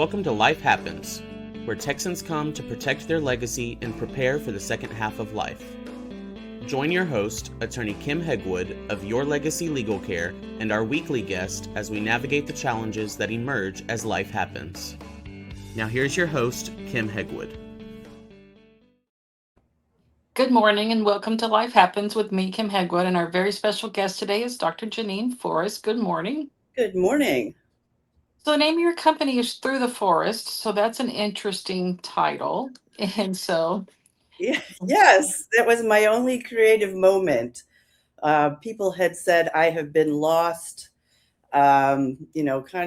Welcome to Life Happens, where Texans come to protect their legacy and prepare for the second half of life. Join your host, Attorney Kim Hegwood of Your Legacy Legal Care, and our weekly guest as we navigate the challenges that emerge as life happens. Now here's your host, Kim Hegwood. Good morning and welcome to Life Happens with me, Kim Hegwood, and our very special guest today is Dr. Jeannine Forrest. Good morning. Good morning. So the name of your company is Through the Forest, so that's an interesting title. And so, Yes, that was my only creative moment. People had said I have been lost, kind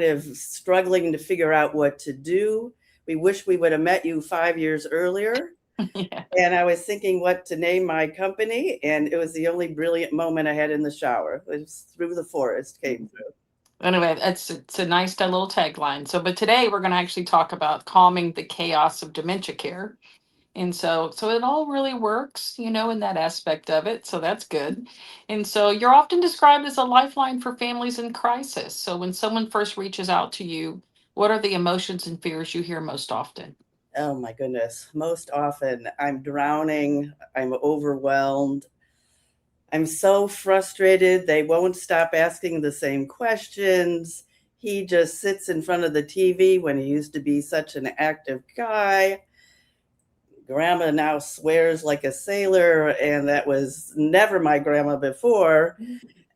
of struggling to figure out what to do. We wish we would have met you 5 years earlier. yeah. And I was thinking what to name my company, and it was the only brilliant moment I had in the shower. It was Through the Forest came through. Anyway, it's a nice little tagline. So, but today we're going to actually talk about calming the chaos of dementia care. And so it all really works, in that aspect of it. So that's good. And so you're often described as a lifeline for families in crisis. So when someone first reaches out to you, what are the emotions and fears you hear most often? Oh my goodness. Most often I'm drowning, I'm overwhelmed. I'm so frustrated. They won't stop asking the same questions. He just sits in front of the TV when he used to be such an active guy. Grandma now swears like a sailor, and that was never my grandma before.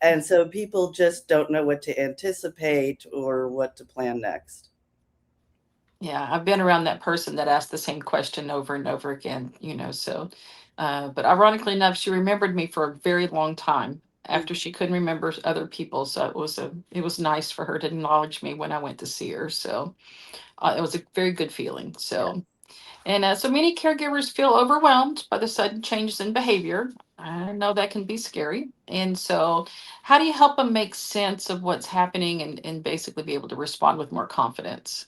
And so people just don't know what to anticipate or what to plan next. Yeah, I've been around that person that asked the same question over and over again, but ironically enough, she remembered me for a very long time after she couldn't remember other people. So it was nice for her to acknowledge me when I went to see her. So it was a very good feeling. So many caregivers feel overwhelmed by the sudden changes in behavior. I know that can be scary. And so, how do you help them make sense of what's happening and basically be able to respond with more confidence?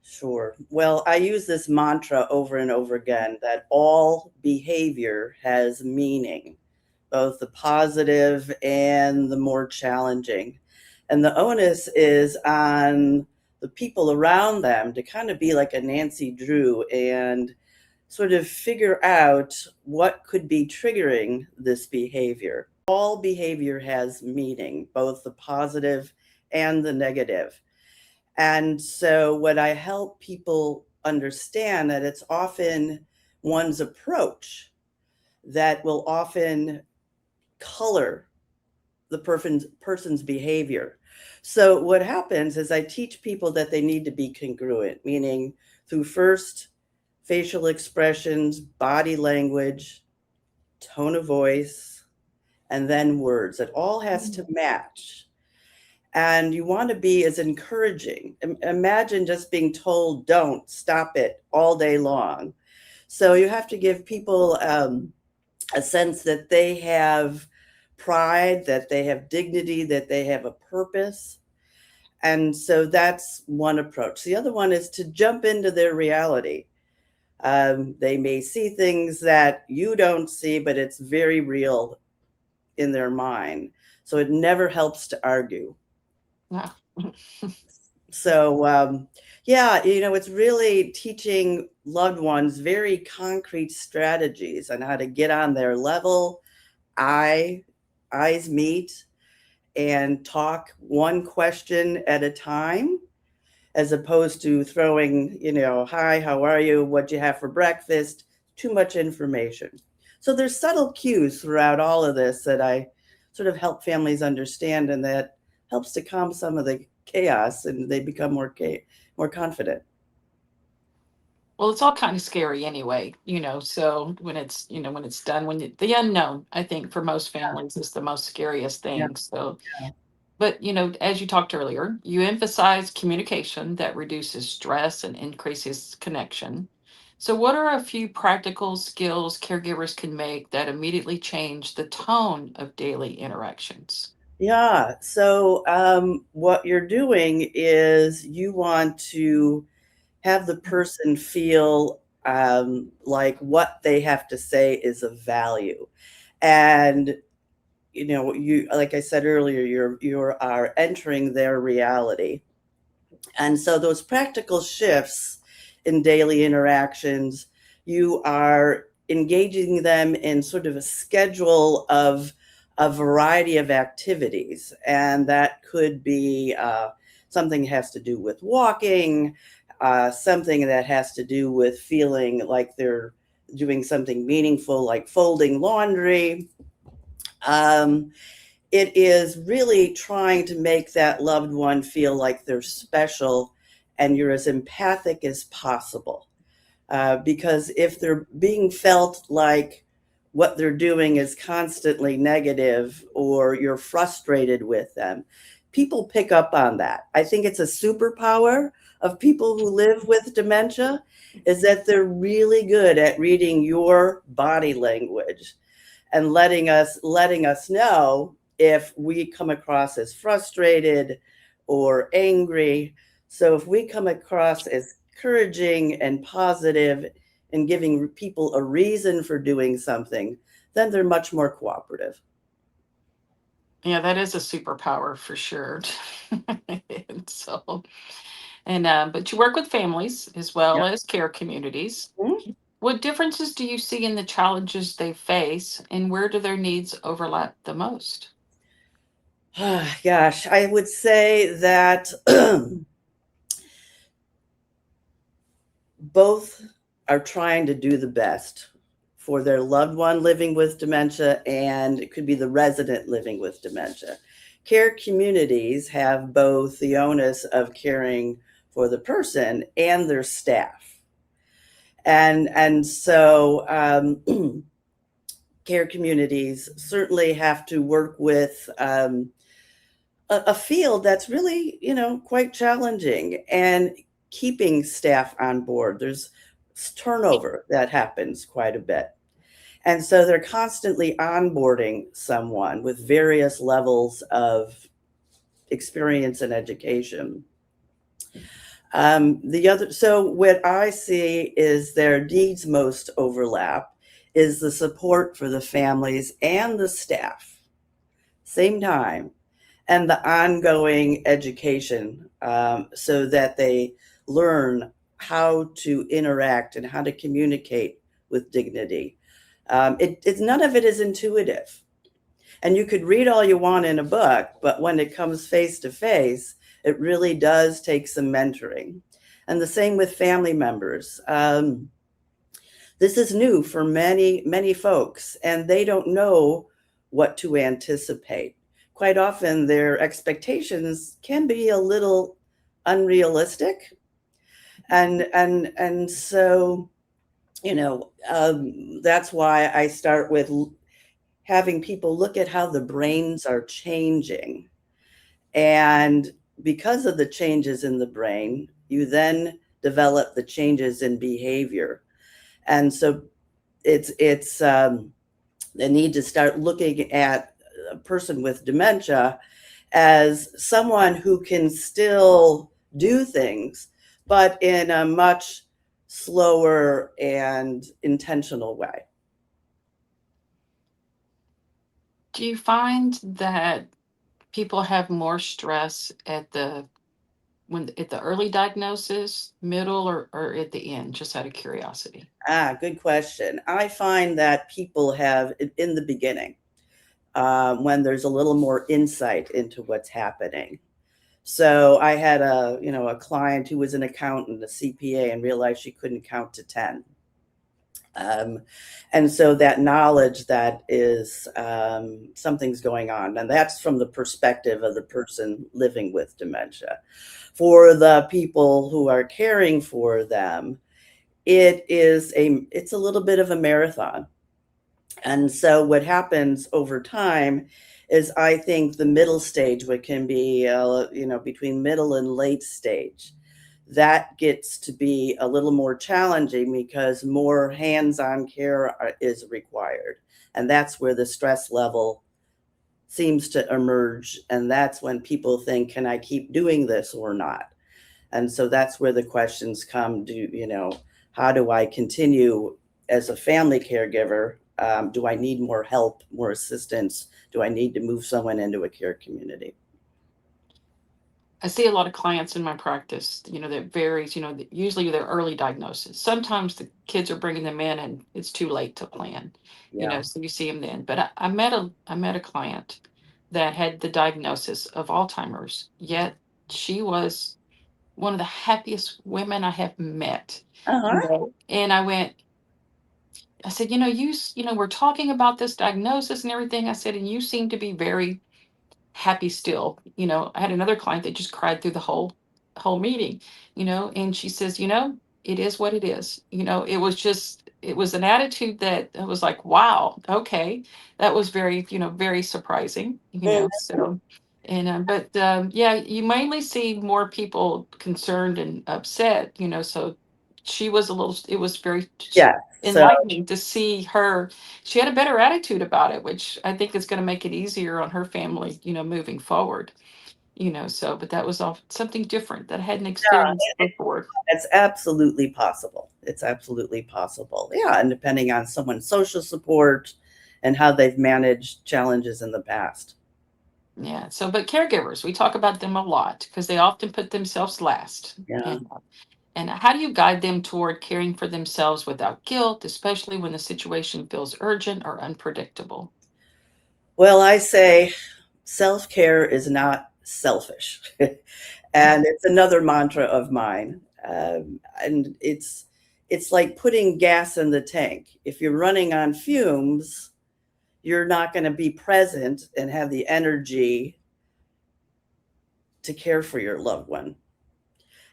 Sure. Well, I use this mantra over and over again that all behavior has meaning, both the positive and the more challenging. And the onus is on the people around them to kind of be like a Nancy Drew and sort of figure out what could be triggering this behavior. All behavior has meaning, both the positive and the negative. And so, what I help people understand that it's often one's approach that will often color the person's behavior. So, what happens is I teach people that they need to be congruent, meaning through first facial expressions, body language, tone of voice, and then words. It all has to match. And you want to be as encouraging. Imagine just being told, don't stop it all day long. So you have to give people a sense that they have pride, that they have dignity, that they have a purpose. And so that's one approach. The other one is to jump into their reality. They may see things that you don't see, but it's very real in their mind. So it never helps to argue. Yeah. So, it's really teaching loved ones very concrete strategies on how to get on their level, eye, eyes meet, and talk one question at a time, as opposed to throwing, hi, how are you? What'd you have for breakfast? Too much information. So there's subtle cues throughout all of this that I sort of help families understand, and that helps to calm some of the chaos, and they become more confident. Well, it's all kind of scary anyway, so when it's done, the unknown, I think for most families is the most scariest Yeah. thing. So, but as you talked earlier, you emphasize communication that reduces stress and increases connection. So, what are a few practical skills caregivers can make that immediately change the tone of daily interactions? Yeah. So, what you're doing is you want to have the person feel like what they have to say is of value. And you like I said earlier, you are entering their reality. And so those practical shifts in daily interactions, you are engaging them in sort of a schedule of a variety of activities. And that could be something that has to do with walking, something that has to do with feeling like they're doing something meaningful, like folding laundry. It is really trying to make that loved one feel like they're special and you're as empathic as possible. Because if they're being felt like what they're doing is constantly negative or you're frustrated with them, people pick up on that. I think it's a superpower of people who live with dementia is that they're really good at reading your body language and letting us know if we come across as frustrated or angry. So if we come across as encouraging and positive and giving people a reason for doing something, then they're much more cooperative. Yeah, that is a superpower for sure. And so, but you work with families as well Yep. as care communities. Mhm. What differences do you see in the challenges they face, and where do their needs overlap the most? Gosh, I would say that both are trying to do the best for their loved one living with dementia, and it could be the resident living with dementia. Care communities have both the onus of caring for the person and their staff. And so care communities certainly have to work with a field that's really, quite challenging and keeping staff on board. There's turnover that happens quite a bit. And so they're constantly onboarding someone with various levels of experience and education. So what I see is their needs most overlap is the support for the families and the staff, same time, and the ongoing education so that they learn how to interact and how to communicate with dignity. None of it is intuitive. And you could read all you want in a book, but when it comes face to face, it really does take some mentoring. And the same with family members. This is new for many, many folks, and they don't know what to anticipate. Quite often, their expectations can be a little unrealistic, and so that's why I start with having people look at how the brains are changing. And because of the changes in the brain, you then develop the changes in behavior. And so it's the need to start looking at a person with dementia as someone who can still do things, but in a much slower and intentional way. Do you find that people have more stress at the early diagnosis, middle, or at the end? Just out of curiosity. Good question. I find that people have in the beginning, when there's a little more insight into what's happening. So I had a client who was an accountant, a CPA, and realized she couldn't count to 10. And so that knowledge that is something's going on, and that's from the perspective of the person living with dementia. For the people who are caring for them, it's a little bit of a marathon. And so what happens over time is I think the middle stage, what can be, between middle and late stage, that gets to be a little more challenging because more hands-on care is required. And that's where the stress level seems to emerge. And that's when people think, can I keep doing this or not? And so that's where the questions come, how do I continue as a family caregiver? Do I need more help, more assistance? Do I need to move someone into a care community? I see a lot of clients in my practice, that varies, usually they're early diagnosis. Sometimes the kids are bringing them in and it's too late to plan, Yeah. so you see them then. But I met a client that had the diagnosis of Alzheimer's, yet she was one of the happiest women I have met. Uh-huh. And I said, we're talking about this diagnosis and everything. I said, and you seem to be very happy still. I had another client that just cried through the whole meeting, and she says, it is what it is. It was an attitude that I was like, wow, okay. That was very, very surprising, Mm. so and but yeah, you mainly see more people concerned and upset, so it was very Yeah. So enlightening to see her. She had a better attitude about it, which I think is going to make it easier on her family, moving forward. But that was all something different that I hadn't experienced before. it's absolutely possible. It's absolutely possible. Yeah. And depending on someone's social support and how they've managed challenges in the past. Yeah. But caregivers, we talk about them a lot because they often put themselves last. Yeah. And how do you guide them toward caring for themselves without guilt, especially when the situation feels urgent or unpredictable? Well, I say self-care is not selfish. And it's another mantra of mine. And it's like putting gas in the tank. If you're running on fumes, you're not going to be present and have the energy to care for your loved one.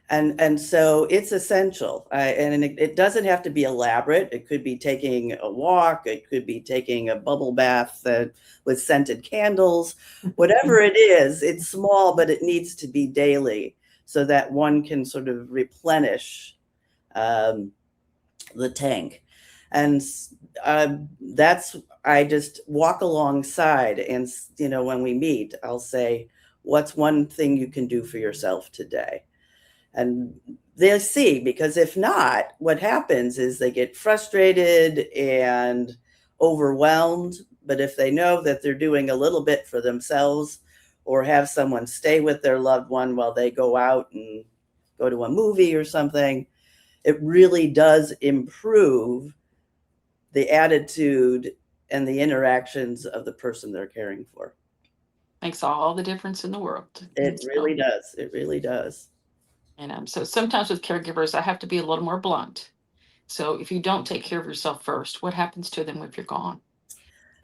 And so it's essential. And it doesn't have to be elaborate. It could be taking a walk. It could be taking a bubble bath with scented candles. Whatever it is, it's small, but it needs to be daily so that one can sort of replenish um, the tank. And that's, I just walk alongside and, when we meet, I'll say, what's one thing you can do for yourself today? And they'll see, because if not, what happens is they get frustrated and overwhelmed. But if they know that they're doing a little bit for themselves or have someone stay with their loved one while they go out and go to a movie or something, it really does improve the attitude and the interactions of the person they're caring for. Makes all the difference in the world. It really does. It really does. And so sometimes with caregivers, I have to be a little more blunt. So if you don't take care of yourself first, what happens to them if you're gone?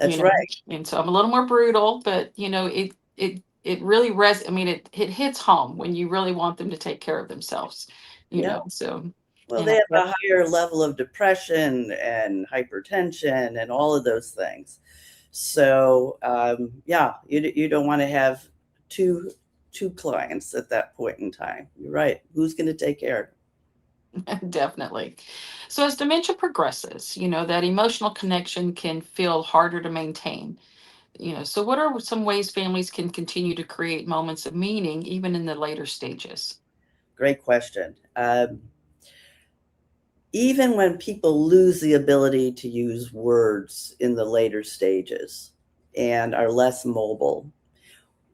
That's right. And so I'm a little more brutal, but it really I mean, it hits home when you really want them to take care of themselves. Yeah. So Well, and they have a higher level of depression and hypertension and all of those things. So, yeah, you don't want to have two clients at that point in time. You're right. Who's going to take care? definitely. So as dementia progresses, that emotional connection can feel harder to maintain. So what are some ways families can continue to create moments of meaning even in the later stages? Great question. Even when people lose the ability to use words in the later stages and are less mobile,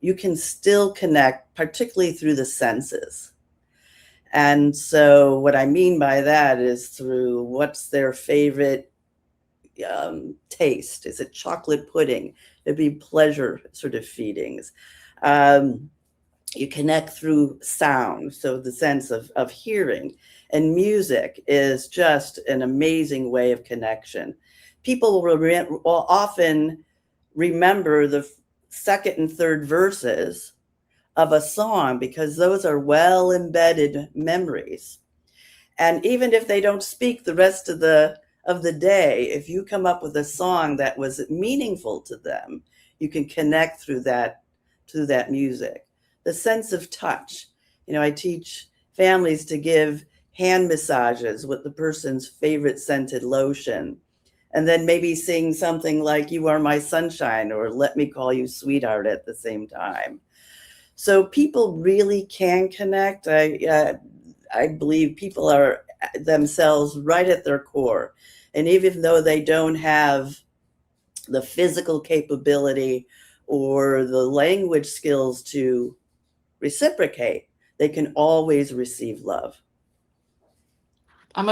you can still connect, particularly through the senses. And so what I mean by that is through what's their favorite taste. Is it chocolate pudding? It'd be pleasure sort of feedings. You connect through sound, so the sense of hearing. And music is just an amazing way of connection. People will often remember the second and third verses of a song because those are well embedded memories. And even if they don't speak the rest of the day, if you come up with a song that was meaningful to them, you can connect through that music. The sense of touch. I teach families to give hand massages with the person's favorite scented lotion, and then maybe sing something like "You Are My Sunshine" or "Let Me Call You Sweetheart" at the same time. So people really can connect. I believe people are themselves right at their core. And even though they don't have the physical capability or the language skills to reciprocate, they can always receive love. I'm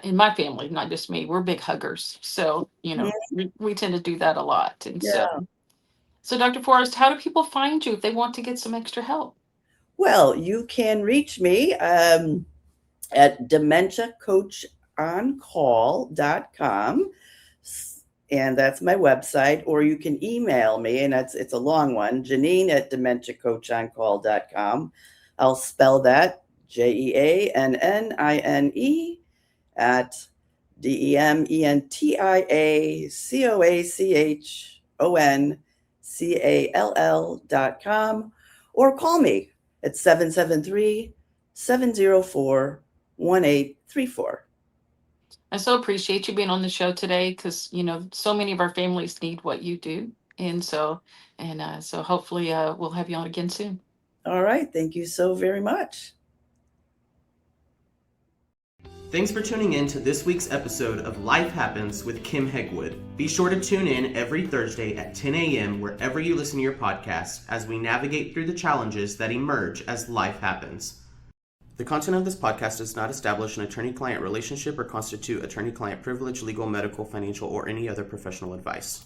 in my family, not just me, we're big huggers. So, we tend to do that a lot. And Yeah. so Dr. Forrest, how do people find you if they want to get some extra help? Well, you can reach me at dementiacoach.on-call.com, and that's my website, or you can email me, and it's a long one, Jeannine at dementiacoach.on-call.com. I'll spell that JEANNINE at DEMENTIACOACHONCALL.com, or call me at 773-704-1834. I so appreciate you being on the show today because, so many of our families need what you do. And so hopefully we'll have you on again soon. All right. Thank you so very much. Thanks for tuning in to this week's episode of Life Happens with Kim Hegwood. Be sure to tune in every Thursday at 10 a.m. wherever you listen to your podcast as we navigate through the challenges that emerge as life happens. The content of this podcast does not establish an attorney-client relationship or constitute attorney-client privilege, legal, medical, financial, or any other professional advice.